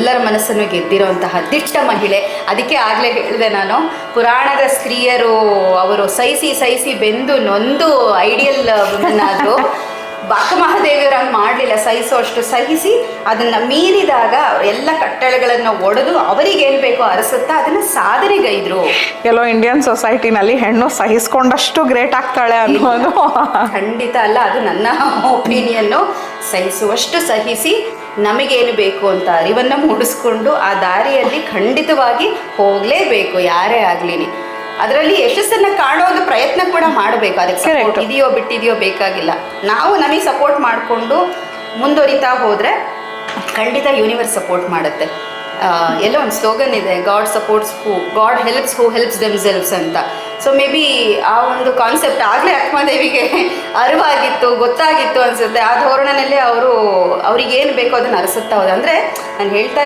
ಎಲ್ಲರ ಮನಸ್ಸನ್ನು ಗೆದ್ದಿರುವಂತಹ ದಿಟ್ಟ ಮಹಿಳೆ. ಅದಕ್ಕೆ ಆಗಲೇ ಹೇಳಿದೆ ನಾನು, ಪುರಾಣದ ಸ್ತ್ರೀಯರು ಅವರು ಸಹಿಸಿ ಬೆಂದು ನೊಂದು ಐಡಿಯಲ್ ವುಮೆನ್ ಆದರು. ಬಾಕ ಮಹಾದೇವಿಯವ್ರು ಮಾಡಲಿಲ್ಲ, ಸಹಿಸೋಷ್ಟು ಸಹಿಸಿ ಅದನ್ನು ಮೀರಿದಾಗ ಎಲ್ಲ ಕಟ್ಟಳೆಗಳನ್ನು ಒಡೆದು ಅವರಿಗೇನು ಬೇಕೋ ಅರಸುತ್ತಾ ಅದನ್ನು ಸಾಧನೆಗೈದ್ರು. ಕೆಲವು ಇಂಡಿಯನ್ ಸೊಸೈಟಿನಲ್ಲಿ ಹೆಣ್ಣು ಸಹಿಸ್ಕೊಂಡಷ್ಟು ಗ್ರೇಟ್ ಆಗ್ತಾಳೆ ಅನ್ನೋದು ಖಂಡಿತ ಅಲ್ಲ, ಅದು ನನ್ನ ಒಪಿನಿಯನ್ನು. ಸಹಿಸುವಷ್ಟು ಸಹಿಸಿ ನಮಗೇನು ಬೇಕು ಅಂತ ಅರಿವನ್ನು ಮೂಡಿಸ್ಕೊಂಡು ಆ ದಾರಿಯಲ್ಲಿ ಖಂಡಿತವಾಗಿ ಹೋಗಲೇಬೇಕು ಯಾರೇ ಆಗಲಿ. ಅದರಲ್ಲಿ ಯಶಸ್ಸನ್ನು ಕಾಣೋದು ಪ್ರಯತ್ನ ಕೂಡ ಮಾಡಬೇಕು. ಅದಕ್ಕೆ ಸಪೋರ್ಟ್ ಇದೆಯೋ ಬಿಟ್ಟಿದೆಯೋ ಬೇಕಾಗಿಲ್ಲ. ನಾವು ನಮಗೆ ಸಪೋರ್ಟ್ ಮಾಡಿಕೊಂಡು ಮುಂದುವರಿತಾ ಹೋದರೆ ಖಂಡಿತ ಯೂನಿವರ್ಸ್ ಸಪೋರ್ಟ್ ಮಾಡುತ್ತೆ. ಎಲ್ಲೋ ಒಂದು ಸ್ಲೋಗನ್ ಇದೆ, ಗಾಡ್ ಸಪೋರ್ಟ್ಸ್ ಗಾಡ್ ಹೆಲ್ಪ್ಸ್ ಹೂ ಹೆಲ್ಪ್ಸ್ ದೆಮ್ಸೆಲ್ವ್ಸ್ ಅಂತ. ಸೊ ಮೇ ಬಿ ಆ ಒಂದು ಕಾನ್ಸೆಪ್ಟ್ ಆಗಲೇ ಅಕ್ಕಮಹಾದೇವಿಗೆ ಅರಿವಾಗಿತ್ತು, ಗೊತ್ತಾಗಿತ್ತು ಅನಿಸುತ್ತೆ. ಆ ಧೋರಣೆಯಲ್ಲೇ ಅವ್ರಿಗೇನು ಬೇಕೋ ಅದನ್ನು ಅರಸುತ್ತಾ ಹೋದ. ಅಂದರೆ ನಾನು ಹೇಳ್ತಾ